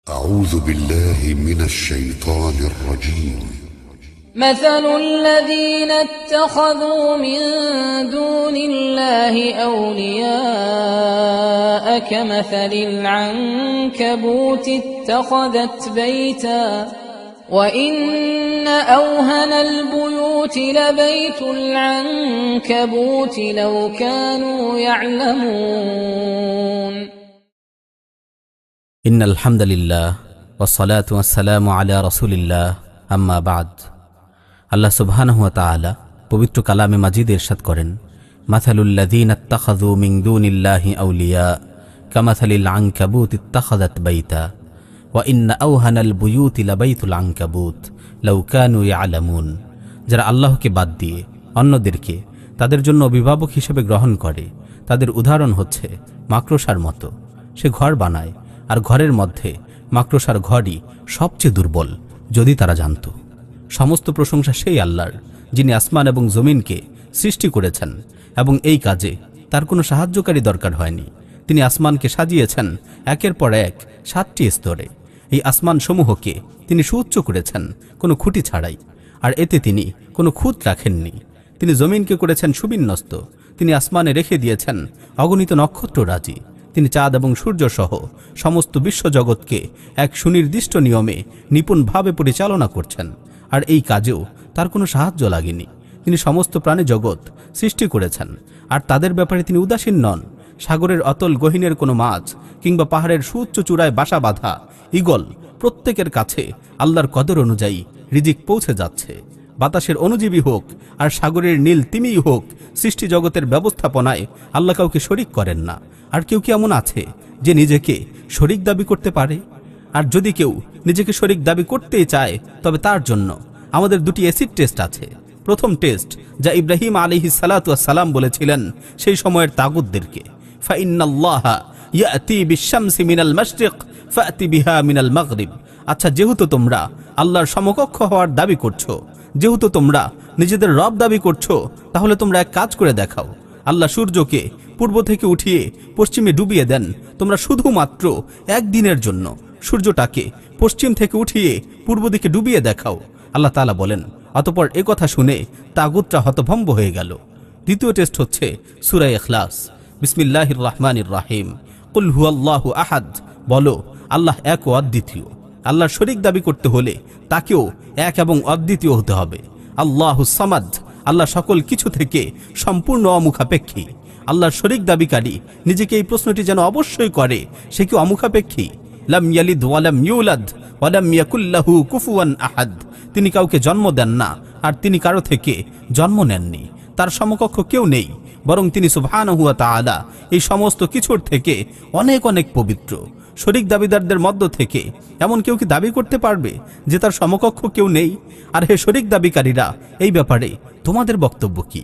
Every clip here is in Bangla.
أعوذ بالله من الشيطان الرجيم. مثل الذين اتخذوا من دون الله أولياء كمثل العنكبوت اتخذت بيتا وإن أوهن البيوت لبيت العنكبوت لو كانوا يعلمون. إن الحمد لله والصلاة والسلام على رسول الله أما بعد. আল্লাহ সুবহানাহু ওয়া তাআলা পবিত্র কালামে মাজিদ ইরশাদ করেন, মাসালুল্লাযীনা ইত্তাখাযু মিন দুনিল্লাহি আউলিয়া কামাসালিল আনকাবুত ইত্তাখাযাত বাইতা ওয়া ইন্না আওহানাল বুয়ুতি লাবাইতুল আনকাবুত লাউ কানু ইয়ালামুন। যারা আল্লাহকে বাদ দিয়ে অন্যদেরকে তাদের জন্য অভিভাবক হিসেবে গ্রহণ করে, তাদের উদাহরণ হচ্ছে মাকড়সার মতো। সে ঘর বানায়, আর ঘরের মধ্যে মাকড়সার ঘরই সবচেয়ে দুর্বল, যদি তারা জানত। সমস্ত প্রশংসা সেই আল্লাহর, যিনি আসমান এবং জমিনকে সৃষ্টি করেছেন এবং এই কাজে তার কোনো সাহায্যকারী দরকার হয়নি। তিনি আসমানকে সাজিয়েছেন একের পর এক 7টি স্তরে। এই আসমান সমূহকে তিনি সুউচ্চ করেছেন কোনো খুঁটি ছাড়াই, আর এতে তিনি কোনো খুঁত রাখেননি। তিনি জমিনকে করেছেন সুবিন্যস্ত। তিনি আসমানে রেখে দিয়েছেন অগণিত নক্ষত্ররাজি। তিনি চাঁদ এবং সূর্য সহ সমস্ত বিশ্বজগৎকে এক সুনির্দিষ্ট নিয়মে নিপুণভাবে পরিচালনা করছেন, আর এই কাজেও তার কোনো সাহায্য লাগেনি। তিনি সমস্ত প্রাণী জগৎ সৃষ্টি করেছেন, আর তাদের ব্যাপারে তিনি উদাসীন নন। সাগরের অতল গহীনের কোনো মাছ কিংবা পাহাড়ের সুউচ্চ চূড়ায় বাসা বাঁধা ঈগল, প্রত্যেকের কাছে আল্লাহর কদর অনুযায়ী রিজিক পৌঁছে যাচ্ছে। বাতাসের অণুজীবী হোক আর সাগরের নীল তিমিই হোক, সৃষ্টি জগতের ব্যবস্থাপনায় আল্লাহ কাউকে শরিক করেন না। আর কেউ কি এমন আছে যে নিজেকে শরিক দাবি করতে পারে? আর যদি কেউ নিজেকে শরিক দাবি করতেই চায়, তবে তার জন্য আমাদের 2টি অ্যাসিড টেস্ট আছে। প্রথম টেস্ট, যা ইব্রাহিম আলাইহিস সালাতু ওয়াস সালাম বলেছিলেন সেই সময়ের তাগুতদেরকে, ফাইন্নাল্লাহা ইয়াতি বিশ-শামসি মিনাল মাশরিক ফাতি বিহা মিনাল মাগরিব। আচ্ছা, যেহেতু তোমরা আল্লাহর সমকক্ষ হওয়ার দাবি করছো, যেহেতু তোমরা নিজেদের রব দাবি করছো, তাহলে তোমরা এক কাজ করে দেখাও। আল্লাহ সূর্যকে পূর্ব থেকে উঠিয়ে পশ্চিমে ডুবিয়ে দেন, তোমরা শুধুমাত্র একদিনের জন্য সূর্যটাকে পশ্চিম থেকে উঠিয়ে পূর্ব দিকে ডুবিয়ে দেখাও। আল্লাহ তাআলা বলেন, অতঃপর এ কথা শুনে তাগুতরা হতভম্ব হয়ে গেল। দ্বিতীয় টেস্ট হচ্ছে সূরা ইখলাস। বিসমিল্লাহির রহমানির রহিম। কুল হুয়াল্লাহু আহাদ। বলো, আল্লাহ এক ও অদ্বিতীয়। আল্লাহর শরীক দাবি করতে হলে তাকেও এক এবং অদ্বিতীয় হতে হবে। আল্লাহুস সামাদ। আল্লাহ সকল কিছু থেকে সম্পূর্ণ অমুখাপেক্ষী। আল্লাহর শরীক দাবিকারী নিজেকে এই প্রশ্নটি যেন অবশ্যই করে, সে কি অমুখাপেক্ষী? লাম ইয়ালিদ ওয়া লাম ইউলাদ ওয়া লাম ইয়াকুল লাহু কুফুয়ান আহাদ। তিনি কাউকে জন্ম দেন না, আর তিনি কারো থেকে জন্ম নেননি। তার সমকক্ষ কেউ নেই, বরং তিনি সুবহানাহু ওয়া তাআলা এই সমস্ত কিছুর থেকে অনেক অনেক পবিত্র। শরীক দাবিদারদের মধ্য থেকে এমন কেউ কি দাবি করতে পারবে যে তার সমকক্ষ কেউ নেই? আর হে শরীক দাবিকারীরা, এই ব্যাপারে তোমাদের বক্তব্য কি?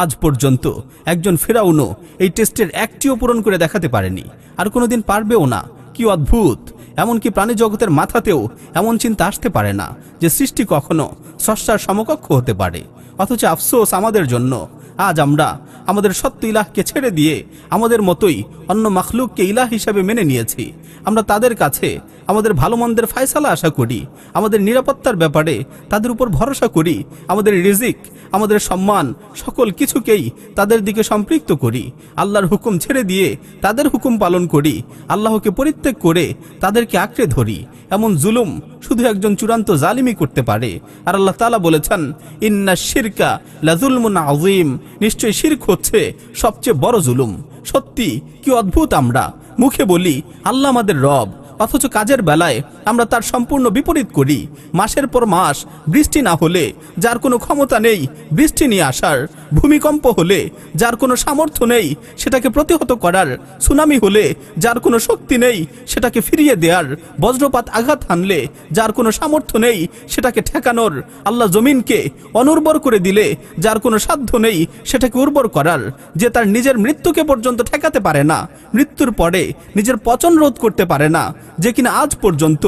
আজ পর্যন্ত একজন ফেরাউনও এই টেস্টের একটিও পূরণ করে দেখাতে পারেনি, আর কোনোদিন পারবেও না। কি অদ্ভুত! এমনকি প্রাণী জগতের মাথাতেও এমন চিন্তা আসতে পারে না যে সৃষ্টি কখনো স্রষ্টার সমকক্ষ হতে পারে। অথচ আফসোস আমাদের জন্য, আজ আমরা আমাদের সত্য ইলাহকে ছেড়ে দিয়ে আমাদের মতোই অন্য মাখলুককে ইলাহ হিসাবে মেনে নিয়েছি। আমরা তাদের কাছে আমাদের ভালো মন্দের ফায়সালা আশা করি, আমাদের নিরাপত্তার ব্যাপারে তাদের উপর ভরসা করি, আমাদের রিজিক, আমাদের সম্মান, সকল কিছুকেই তাদের দিকে সম্পৃক্ত করি। আল্লাহর হুকুম ছেড়ে দিয়ে তাদের হুকুম পালন করি, আল্লাহকে পরিত্যাগ করে তাদেরকে আঁকড়ে ধরি। এমন জুলুম শুধু একজন চূড়ান্ত জালিমই করতে পারে। আর আল্লাহ তাআলা বলেছেন, ইন্না শিরকা লাযুলমুন আযীম। নিশ্চয়ই শিরক হচ্ছে সবচেয়ে বড় জুলুম। সত্যি কি অদ্ভুত! আমরা মুখে বলি আল্লাহ আমাদের রব, অথচ কাজের বেলায় আমরা তার সম্পূর্ণ বিপরীত করি। মাসের পর মাস বৃষ্টি না হলে যার কোনো ক্ষমতা নেই বৃষ্টি নিয়ে আসার, ভূমিকম্প হলে যার কোনো সামর্থ্য নেই সেটাকে প্রতিহত করার, সুনামি হলে যার কোনো শক্তি নেই সেটাকে ফিরিয়ে দেওয়ার, বজ্রপাত আঘাত হানলে যার কোনো সামর্থ্য নেই সেটাকে ঠেকানোর, আল্লাহ জমিনকে অনুর্বর করে দিলে যার কোনো সাধ্য নেই সেটাকে উর্বর করার, যে তার নিজের মৃত্যুকে পর্যন্ত ঠেকাতে পারে না, মৃত্যুর পরে নিজের পচন রোধ করতে পারে না, যে কিনা আজ পর্যন্ত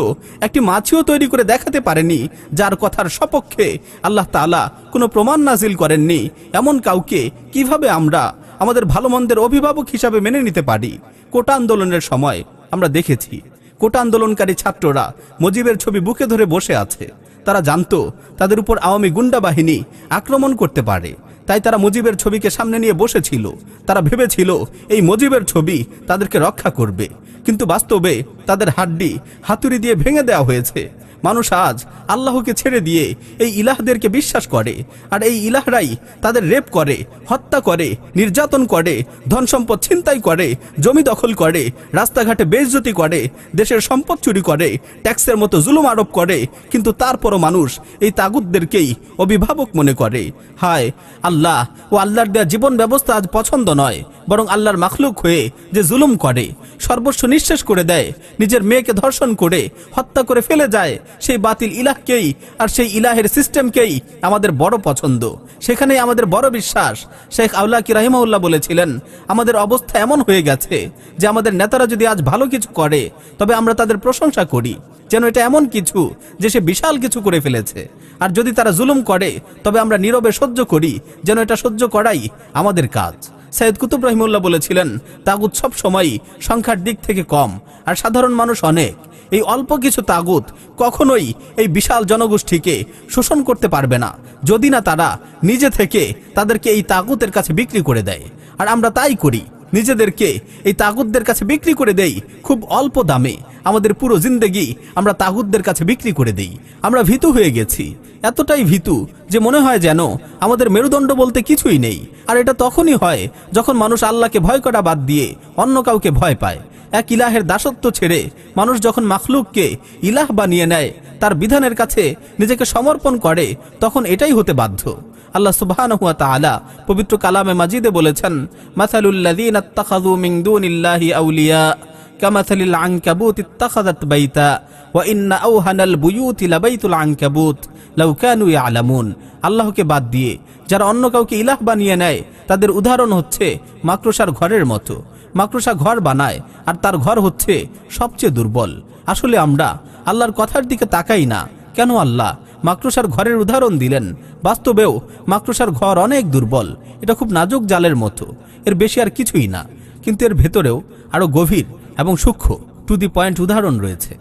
একটি মাছিও তৈরি করে দেখাতে পারেনি, যার কথার সপক্ষে আল্লাহ তাআলা কোনো প্রমাণ নাজিল করেননি, এমন কাউকে কিভাবে আমরা আমাদের ভালো মন্দের অভিভাবক হিসাবে মেনে নিতে পারি? কোটা আন্দোলনের সময় আমরা দেখেছি কোটা আন্দোলনকারী ছাত্ররা মুজিবের ছবি বুকে ধরে বসে আছে। তারা জানতো তাদের উপর আওয়ামী গুন্ডা বাহিনী আক্রমণ করতে পারে, তাই তারা মুজিবের ছবিকে সামনে নিয়ে বসেছিল। তারা ভেবেছিল এই মুজিবের ছবি তাদেরকে রক্ষা করবে, কিন্তু বাস্তবে তাদের হাড্ডি হাতুড়ি দিয়ে ভেঙে দেওয়া হয়েছে। মানুষ আজ আল্লাহকে ছেড়ে দিয়ে এই ইলাহদেরকে বিশ্বাস করে, আর এই ইলাহরাই তাদের রেপ করে, হত্যা করে, নির্যাতন করে, ধন সম্পদ ছিনতাই করে, জমি দখল করে, রাস্তাঘাটে বেইজ্জতি করে, দেশের সম্পদ চুরি করে, ট্যাক্সের মতো জুলুম আরোপ করে। কিন্তু তারপরও মানুষ এই তাগুতদেরকেই অভিভাবক মনে করে। হায় আল্লাহ ও আল্লাহর দেয়া জীবন ব্যবস্থা আজ পছন্দ নয়, বরং আল্লাহর মাখলুক হয়ে যে জুলুম করে, সর্বস্ব নিঃশেষ করে দেয়, নিজের মেয়েকে ধর্ষণ করে হত্যা করে ফেলে যায়, সেই বাতিল ইলাহকেই আর সেই ইলাহের সিস্টেমকেই আমাদের বড় পছন্দ, সেখানেই আমাদের বড় বিশ্বাস। শেখ আউলাকি রাহিমাহুল্লাহ বলেছিলেন, আমাদের অবস্থা এমন হয়ে গেছে যে আমাদের নেতারা যদি আজ ভালো কিছু করে তবে আমরা তাদের প্রশংসা করি, যেন এটা এমন কিছু যে সে বিশাল কিছু করে ফেলেছে। আর যদি তারা জুলুম করে তবে আমরা নীরবে সহ্য করি, যেন এটা সহ্য করাই আমাদের কাজ। সৈয়দ কুতুব রহিমাহুল্লাহ বলেছিলেন, তাগুত সব সময় সংখ্যার দিক থেকে কম আর সাধারণ মানুষ অনেক। এই অল্প কিছু তাগুত কখনোই এই বিশাল জনগোষ্ঠীকে শোষণ করতে পারবে না, যদি না তারা নিজে থেকে তাদেরকে এই তাগুতের কাছে বিক্রি করে দেয়। আর আমরা তাই করি, নিজেদেরকে এই তাগুতদের কাছে বিক্রি করে দেই খুব অল্প দামে। আমাদের পুরো জিন্দেগি আমরা তাগুতদের কাছে বিক্রি করে দেই। আমরা ভীতু হয়ে গেছি, এতটাই ভীতু যে মনে হয় যেন আমাদের মেরুদণ্ড বলতে কিছুই নেই। আর এটা তখনই হয় যখন মানুষ আল্লাহকে ভয় করা বাদ দিয়ে অন্য কাউকে ভয় পায়। এক ইলাহের দাসত্ব ছেড়ে মানুষ যখন মাখলুককে ইলাহ বানিয়ে নেয়, তার বিধানের কাছে নিজেকে সমর্পণ করে, তখন এটাই হতে বাধ্য। আল্লাহ সুবহানাহু ওয়া তাআলা পবিত্র কালামে মাজিদে বলেছেন, মাসালুল লাযীনা ইত্তাখাযু মিন দুনিল্লাহি আউলিয়া কামাসালিল আনকাবুত ইত্তাখাযাত বাইতা ওয়া ইন্না আওহানাল বুয়ুতি লাবাইতুল আনকাবুত লাউ কানু ইয়ালামুন। আল্লাহকে বাদ দিয়ে যারা অন্য কাউকে ইলাহ বানিয়ে নেয়, তাদের উদাহরণ হচ্ছে মাকড়সার ঘরের মতো। মাকড়সা ঘর বানায় আর তার ঘর হচ্ছে সবচেয়ে দুর্বল। আসলে আমরা আল্লাহর কথার দিকে তাকাই না। কেন আল্লাহ মাকড়সার ঘরের উদাহরণ দিলেন? বাস্তবেও মাকড়সার ঘর অনেক দুর্বল, এটা খুব নাজুক জালের মতো, এর বেশি আর কিছুই না। কিন্তু এর ভেতরেও আরো গভীর এবং সূক্ষ্ম টু দি পয়েন্ট উদাহরণ রয়েছে।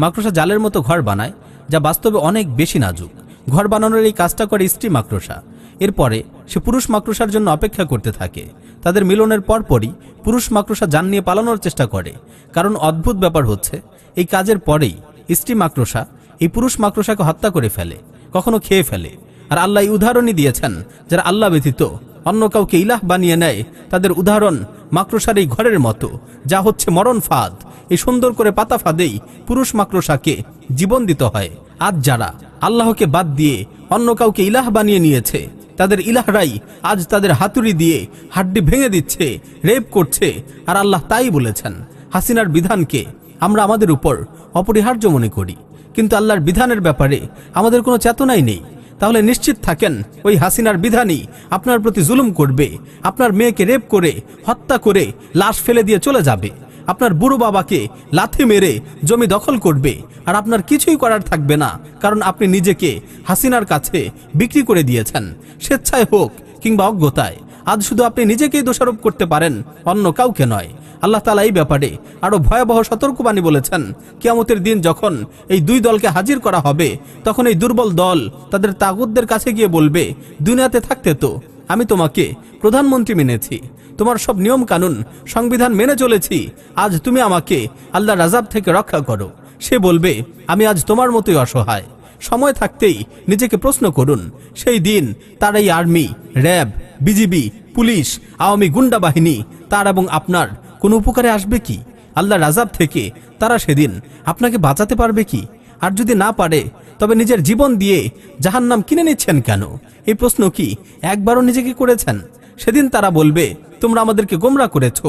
মাকড়সা জালের মতো ঘর বানায়, যা বাস্তবে অনেক বেশি নাজুক। ঘর বানানোর এই কাজটা করে স্ত্রী মাকড়সা। এরপরে সে পুরুষ মাকড়সার জন্য অপেক্ষা করতে থাকে। তাদের মিলনের পরপরই পুরুষ মাকড়সা জান নিয়ে পালানোর চেষ্টা করে। কারণ অদ্ভুত ব্যাপার হচ্ছে, এই কাজের পরেই স্ত্রী মাকড়সা এই পুরুষ মাকড়সাকে হত্যা করে ফেলে, কখনো খেয়ে ফেলে। আর আল্লাহ এই উদাহরণই দিয়েছেন, যারা আল্লাহ ব্যতীত অন্য কাউকে ইলাহ বানিয়ে নেয়, তাদের উদাহরণ মাকড়সার এই ঘরের মতো, যা হচ্ছে মরণ ফাঁদ। এই সুন্দর করে পাতা ফাঁদেই পুরুষ মাকড়সাকে জীবন দিতে হয়। আজ যারা আল্লাহকে বাদ দিয়ে অন্য কাউকে ইলাহ বানিয়ে নিয়েছে, তাদের ইলাহরাই আজ তাদের হাতুড়ি দিয়ে হাড্ডি ভেঙে দিচ্ছে, রেপ করছে। আর আল্লাহ তাই বলেছেন, হাসিনার বিধানকে আমরা আমাদের উপর অপরিহার্য মনে করি, কিন্তু আল্লাহর বিধানের ব্যাপারে আমাদের কোনো চেতনাই নেই। তাহলে নিশ্চিত থাকেন, ওই হাসিনার বিধানই আপনার প্রতি জুলুম করবে, আপনার মেয়েকে রেপ করে হত্যা করে লাশ ফেলে দিয়ে চলে যাবে, আপনার বুড়ো বাবাকে লাথি মেরে জমি দখল করবে। আর আপনার কিছুই করার থাকবে না, কারণ আপনি নিজেকে হাসিনার কাছে বিক্রি করে দিয়েছেন, স্বেচ্ছায় হোক কিংবা অজ্ঞতায়। আজ শুধু আপনি নিজেকেই দোষারোপ করতে পারেন, অন্য কাউকে নয়। আল্লাহ তাআলা এই ব্যাপারে আরো ভয়াবহ সতর্কবাণী বলেছেন। কিয়ামতের দিন যখন এই দুই দলকে হাজির করা হবে, তখন এই দুর্বল দল তাদের তাগুতদের কাছে গিয়ে বলবে, দুনিয়াতে থাকতে তো আমি তোমাকে প্রধানমন্ত্রী মেনেছি, তোমার সব নিয়ম কানুন সংবিধান মেনে চলেছি, আজ তুমি আমাকে আল্লাহর আযাব থেকে রক্ষা করো। সে বলবে, আমি আজ তোমার মতোই অসহায়। সময় থাকতেই নিজেকে প্রশ্ন করুন, সেই দিন তার এই army, RAB, BGB, police, Awami গুন্ডা বাহিনী তার এবং আপনার কোনো উপকারে আসবে কি? আল্লাহর আযাব থেকে তারা সেদিন আপনাকে বাঁচাতে পারবে কি? আর যদি না পারে, তবে নিজের জীবন দিয়ে জাহান্নাম কিনে নিচ্ছেন কেন? এই প্রশ্ন কি একবারও নিজেকে করেছেন? সেদিন তারা বলবে, তোমরা আমাদেরকে গোমরা করেছো,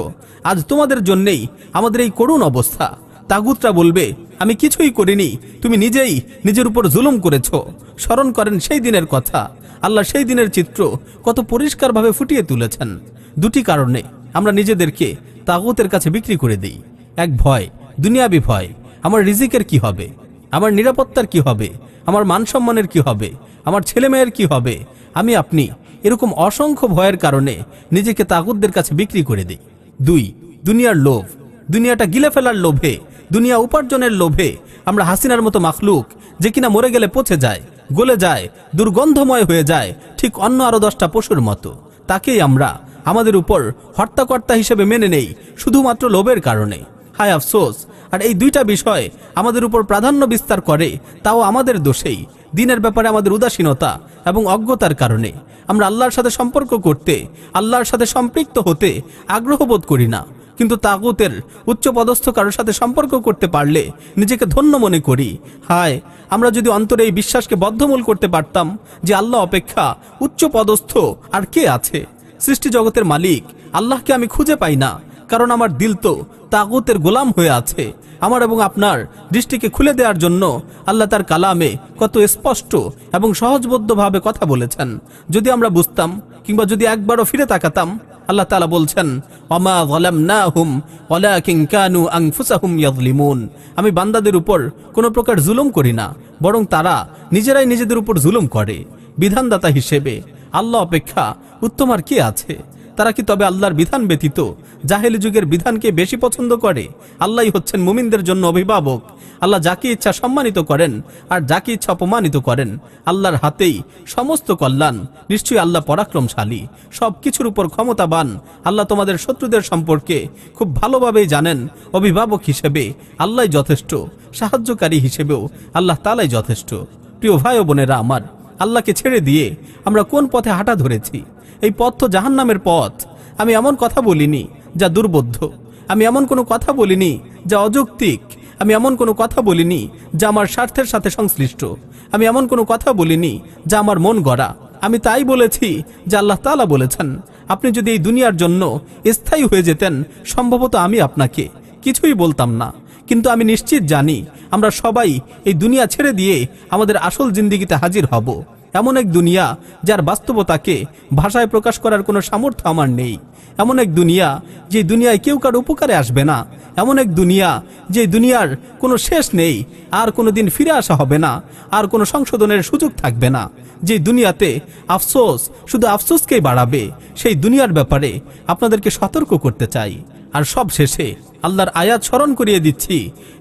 আজ তোমাদের জন্যেই আমাদের এই করুণ অবস্থা। তাগুতরা বলবে, আমি কিছুই করিনি, তুমি নিজেই নিজের উপর জুলুম করেছো। স্মরণ করেন সেই দিনের কথা। আল্লাহ সেই দিনের চিত্র কত পরিষ্কারভাবে ফুটিয়ে তুলেছেন। দুটি কারণে আমরা নিজেদেরকে তাগুতের কাছে বিক্রি করে দিই। এক, ভয়, দুনিয়াবি ভয়। আমার রিজিকের কি হবে, আমার নিরাপত্তার কি হবে, আমার মান সম্মানের কি হবে, আমার ছেলে মেয়ের কি হবে। আমি আপনি এরকম অসংখ্য ভয়ের কারণে নিজেকে তাগুতদের কাছে বিক্রি করে দিই। দুই, দুনিয়ার লোভ। দুনিয়াটা গিলে ফেলার লোভে দুনিয়া উপার্জনের লোভে আমরা হাসিনার মতো মাখলুক, যে কিনা মরে গেলে পচে যায়, গলে যায়, দুর্গন্ধময় হয়ে যায়, ঠিক অন্য আরো 10টা পশুর মতো, তাকেই আমরা আমাদের উপর হর্তাকর্তা হিসেবে মেনে নেই শুধুমাত্র লোভের কারণে। হায় আফসোস। আর এই দুইটা বিষয় আমাদের উপর প্রাধান্য বিস্তার করে, তাও আমাদের দোষেই। দিনের ব্যাপারে আমাদের উদাসীনতা এবং অজ্ঞতার কারণে আমরা আল্লাহর সাথে সম্পর্ক করতে, আল্লাহর সাথে সম্পৃক্ত হতে আগ্রহ বোধ করি না। কিন্তু তাগুতের উচ্চপদস্থ কারোর সাথে সম্পর্ক করতে পারলে নিজেকে ধন্য মনে করি। হায়, আমরা যদি অন্তরে এই বিশ্বাসকে বদ্ধমূল করতে পারতাম যে আল্লাহ অপেক্ষা উচ্চপদস্থ আর কে আছে। সৃষ্টি জগতের মালিক আল্লাহকে আমি খুঁজে পাই না, কারণ আমার দিল তো তাগুতের গোলাম হয়ে আছে। আমার এবং আপনার দৃষ্টিকে খুলে দেওয়ার জন্য আল্লাহ তার কালামে কত স্পষ্ট এবং সহজবোধ্যভাবে কথা বলেছেন। যদি আমরা বুঝতাম, কিংবা যদি একবারও ফিরে তাকাতাম, আল্লাহ তাআলা বলছেন, ওমা যালামনাহুম ওয়ালাকিন কানু আনফুসাহুম ইয়াযলিমুন। আমি বান্দাদের উপর কোনো প্রকার জুলুম করি না, বরং তারা নিজেরাই নিজেদের উপর জুলুম করে। বিধানদাতা হিসেবে আল্লাহ অপেক্ষা উত্তম আর কে আছে? তারা কি তবে আল্লাহর বিধান ব্যতীত জাহেলি যুগের বিধানকে বেশি পছন্দ করে? আল্লাহই হচ্ছেন মুমিনদের জন্য অভিভাবক। আল্লাহ যাকে ইচ্ছা সম্মানিত করেন আর যাকে ইচ্ছা অপমানিত করেন। আল্লাহর হাতেই সমস্ত কল্যাণ। নিশ্চয়ই আল্লাহ পরাক্রমশালী, সব কিছুর উপর ক্ষমতাবান। আল্লাহ তোমাদের শত্রুদের সম্পর্কে খুব ভালোভাবেই জানেন। অভিভাবক হিসেবে আল্লাহই যথেষ্ট, সাহায্যকারী হিসেবেও আল্লাহ তাআলাই যথেষ্ট। প্রিয় ভাই ও বোনেরা আমার, আল্লাহকে ছেড়ে দিয়ে আমরা কোন পথে হাঁটা ধরেছি? এই পথ তো জাহান্নামের পথ। আমি এমন কথা বলিনি যা দুর্বোধ্য, আমি এমন কোনো কথা বলিনি যা অযৌক্তিক, আমি এমন কোনো কথা বলিনি যা আমার স্বার্থের সাথে সংশ্লিষ্ট, আমি এমন কোনো কথা বলিনি যা আমার মন গড়া। আমি তাই বলেছি যে আল্লাহ তাআলা বলেছেন, আপনি যদি এই দুনিয়ার জন্য স্থায়ী হয়ে যেতেন, সম্ভবত আমি আপনাকে কিছুই বলতাম না। কিন্তু আমি নিশ্চিত জানি আমরা সবাই এই দুনিয়া ছেড়ে দিয়ে আমাদের আসল জিন্দেগিতে হাজির হব। এমন এক দুনিয়া যার বাস্তবতাকে ভাষায় প্রকাশ করার কোনো সামর্থ্য আমার নেই। এমন এক দুনিয়া যে দুনিয়ায় কেউ কার উপকারে আসবে না। এমন এক দুনিয়া যে দুনিয়ার কোনো শেষ নেই, আর কোনো দিন ফিরে আসা হবে না, আর কোনো সংশোধনের সুযোগ থাকবে না। যে দুনিয়াতে আফসোস শুধু আফসোসকেই বাড়াবে, সেই দুনিয়ার ব্যাপারে আপনাদেরকে সতর্ক করতে চাই। আর সব শেষে আল্লাহর আয়াত স্মরণ করিয়ে দিচ্ছি,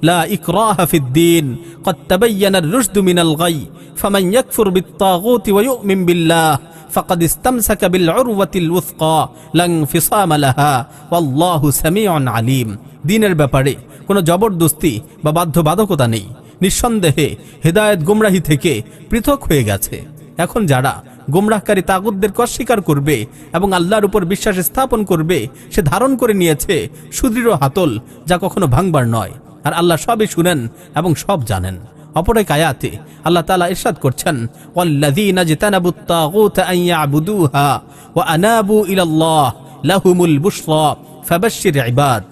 লা ইকরাহা ফিদ্দীন ক্বাদ তাবায়্যানার রুশদু মিনাল গাই ফামান ইয়াকফুর বিত-তাগুতি ওয়া ইউমিন বিল্লাহ ফাকাদ ইসতামসাকা বিল উরওয়াতিল উসকা লা ইনফিসামা লাহা ওয়াল্লাহু সামিউন আলিম। দ্বীনের ব্যাপারে কোনো জবরদস্তি বা বাধ্যবাধকতা নেই। নিঃসন্দেহে হেদায়েত গোমরাহি থেকে পৃথক হয়ে গেছে। এখন যারা গোমরাহকারী তাগুতদেরকে অস্বীকার করবে এবং আল্লাহর উপর বিশ্বাস স্থাপন করবে, সে ধারণ করে নিয়েছে সুদৃঢ় হাতল, যা কখনো ভাঙবার নয়। আর আল্লাহ সবই শুনেন এবং সব জানেন। অপর এক আয়াতে আল্লাহ তাআলা ইরশাদ করছেন, ওয়াল্লাযীনা জাতানাবুত তাগুতা আন ইয়াবুদুহা ওয়া আনাবু ইলাল্লাহ লাহুমুল বুশরা ফাবাশশির ইবাদ।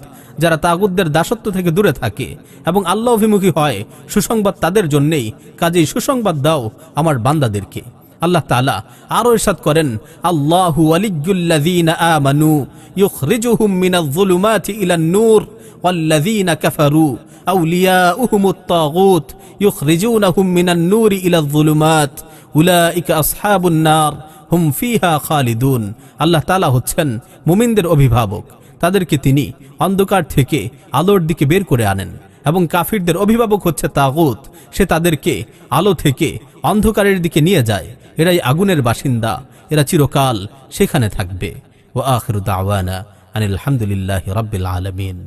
যারা তাগুতদের দাসত্ব থেকে দূরে থাকে এবং আল্লাহ অভিমুখী হয়, সুসংবাদ তাদের জন্যেই, কাজেই সুসংবাদ দাও আমার বান্দাদেরকে। আল্লাহ তাআলা আরো ইরশাদ করেন, আল্লাহু ওয়ালিয়্যুল্লাযীনা আমানু ইউখরিজুহুম মিনাজ-যুলুমাতি ইলান-নূর ওয়াল্লাযীনা কাফারু আউলিয়াউহুমুত তাগুত ইউখরিজুনাহুম মিনান-নূরি ইলাজ-যুলুমাত উলাইকা আসহাবুন নার হুম ফিহা খালিদুন। আল্লাহ তাআলা হচ্ছেন মুমিনদের অভিভাবক। তাদেরকে তিনি অন্ধকার থেকে আলোর দিকে বের করে আনেন। এবং কাফিরদের অভিভাবক হচ্ছে তাগুত, সে তাদেরকে আলো থেকে অন্ধকারের দিকে নিয়ে যায়। এরাই আগুনের বাসিন্দা, এরা চিরকাল সেখানে থাকবে। ওয়া আখিরু দাওয়ানা আনিল হামদুলিল্লাহি রাব্বিল আলামিন।